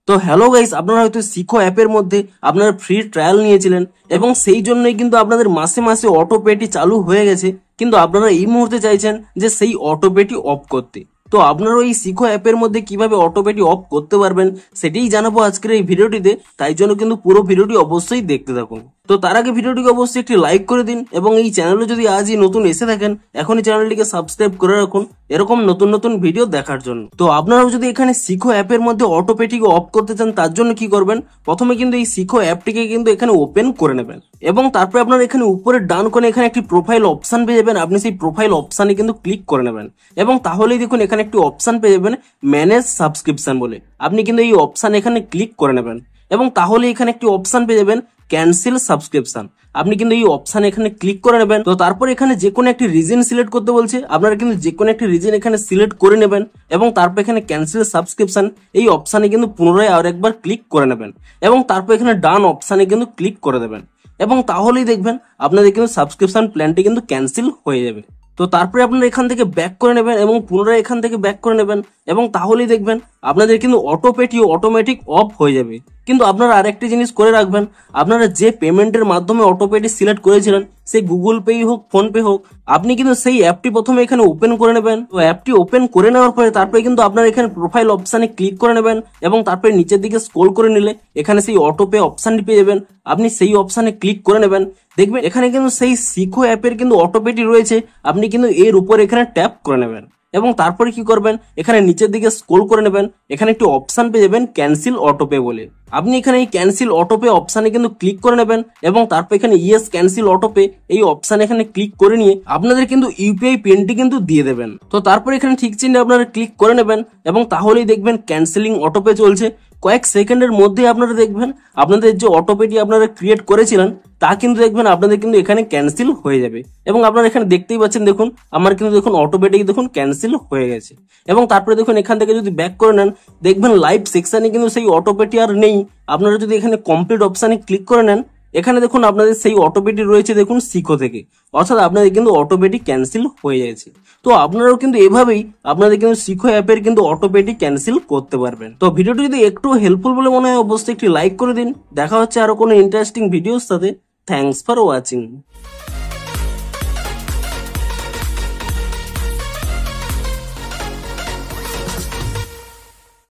তো hello guys, আপনারা হয়তো শিখো অ্যাপের মধ্যে আপনারা ফ্রি ট্রায়াল নিয়েছিলেন এবং সেই জন্যই কিন্তু আপনাদের মাসে মাসে অটোপেটি চালু হয়ে গেছে, কিন্তু আপনারা এই মুহূর্তে চাইছেন যে সেই অটোপেটি অফ করতে। তো আপনারা এই শিখো অ্যাপের মধ্যে কিভাবে অটোপেটি অফ করতে পারবেন সেটাই জানাবো আজকের এই ভিডিওটিতে, তাই জন্য কিন্তু পুরো ভিডিওটি অবশ্যই দেখতে থাকুন। তো তার আগে ভিডিওটিকে অবশ্যই একটি লাইক করে দিন এবং এই চ্যানেলে যদি আজই নতুন এসে থাকেন এখনই চ্যানেলটিকে সাবস্ক্রাইব করে রাখুন এরকম নতুন নতুন ভিডিও দেখার জন্য। তো আপনারাও যদি এখানে শিখো অ্যাপের মধ্যে অটোপেটিকে অফ করতে চান তার জন্য কি করবেন, প্রথমে কিন্তু এই শিখো অ্যাপটিকে কিন্তু এখানে ওপেন করে নেবেন এবং তারপরে আপনারা এখানে উপরে ডান কোণে এখানে একটি প্রোফাইল অপশন পেয়ে যাবেন। আপনি সেই প্রোফাইল অপশনে কিন্তু ক্লিক করে নেবেন এবং তাহলেই দেখুন এখানে একটি অপশন পেয়ে যাবেন ম্যানেজ সাবস্ক্রিপশন বলে। আপনি কিন্তু এই অপশন এখানে ক্লিক করে নেবেন এবং তাহলে এখানে একটি অপশন পেয়ে যাবেন ক্যান্সেল সাবস্ক্রিপশন। আপনি কিন্তু এই অপশন এখানে ক্লিক করে নেবেন। তো তারপর এখানে যে কোনো একটি রিজন সিলেক্ট করতে বলছে, আপনারা কিন্তু যে কোনো একটি রিজন এখানে সিলেক্ট করে নেবেন এবং তারপর এখানে ক্যান্সেল সাবস্ক্রিপশন এই অপশনে কিন্তু পুনরায় আর একবার ক্লিক করে নেবেন এবং তারপর এখানে ডান অপশনে কিন্তু ক্লিক করে দেবেন এবং তাহলেই দেখবেন আপনাদের কিন্তু সাবস্ক্রিপশন প্ল্যানটি কিন্তু ক্যান্সেল হয়ে যাবে। তো তারপরে আপনারা এখান থেকে ব্যাক করে নেবেন এবং পুনরায় এখান থেকে ব্যাক করে নেবেন এবং তাহলেই দেখবেন আপনাদের কিন্তু অটোপেটি অটোমেটিক অফ হয়ে যাবে। কিন্তু আপনারা আরেকটি জিনিস করে রাখবেন, আপনারা যে পেমেন্টের মাধ্যমে অটোপেটি সিলেক্ট করেছিলেন সেই গুগল পে হোক ফোন পে হোক, আপনি কিন্তু সেই অ্যাপটি প্রথমে এখানে ওপেন করে নেবেন। তো অ্যাপটি ওপেন করে নেওয়ার পরে তারপরে কিন্তু আপনারা এখানে প্রোফাইল অপশনে ক্লিক করে নেবেন এবং তারপরে নিচের দিকে স্ক্রল করে নিলে এখানে সেই অটোপে অপশনটি পেয়ে যাবেন। আপনি সেই অপশনে ক্লিক করে নেবেন, দেখবেন এখানে কিন্তু সেই শিখো অ্যাপের কিন্তু অটোপেটি রয়েছে। আপনি কিন্তু এর উপর এখানে ট্যাপ করে নেবেন এবং তারপরে কি করবেন, এখানে নিচের দিকে স্ক্রল করে নেবেন, এখানে একটি অপশন পেয়ে যাবেন ক্যান্সেল অটোপে বলে। আপনি এখানে এই ক্যান্সেল অটোপে অপশনে কিন্তু ক্লিক করে নেবেন এবং তারপর এখানে ইয়েস ক্যান্সেল অটোপে এই অপশন এখানে ক্লিক করে নিয়ে আপনাদের কিন্তু ইউপিআই পিনটি কিন্তু দিয়ে দেবেন। তো তারপর এখানে ঠিক চিহ্নে আপনারা ক্লিক করে নেবেন এবং তাহলেই দেখবেন ক্যান্সেলিং অটোপে চলছে। কয়েক সেকেন্ডের মধ্যে আপনারা দেখবেন আপনাদের যে অটোপেটি আপনারা ক্রিয়েট করেছিলেন তা কিন্তু দেখবেন আপনাদের কিন্তু এখানে ক্যান্সেল হয়ে যাবে এবং আপনারা এখানে দেখতেই পাচ্ছেন, দেখুন আমার কিন্তু দেখুন অটোপেটিক দেখুন ক্যান্সেল হয়ে গেছে। এবং তারপরে দেখুন এখান থেকে যদি ব্যাক করে নেন দেখবেন লাইভ সেকশনে কিন্তু সেই অটোপেটি আর নেই। আপনারা যদি এখানে কমপ্লিট অপশনে ক্লিক করে নেন এখানে দেখুন আপনাদের সেই অটোপেটি রয়েছে দেখুন শিখো থেকে, অর্থাৎ আপনাদের কিন্তু অটোপেটি ক্যান্সেল হয়ে যাচ্ছে। তো আপনারাও কিন্তু এভাবেই আপনাদের কিন্তু শিখো অ্যাপের কিন্তু অটোপেটি ক্যান্সেল করতে পারবেন। তো ভিডিওটি যদি একটু হেল্পফুল বলে মনে হয় অবশ্যই একটি লাইক করে দিন। দেখা হচ্ছে আরো কোনো ইন্টারেস্টিং ভিডিওর সাথে। Thanks for watching.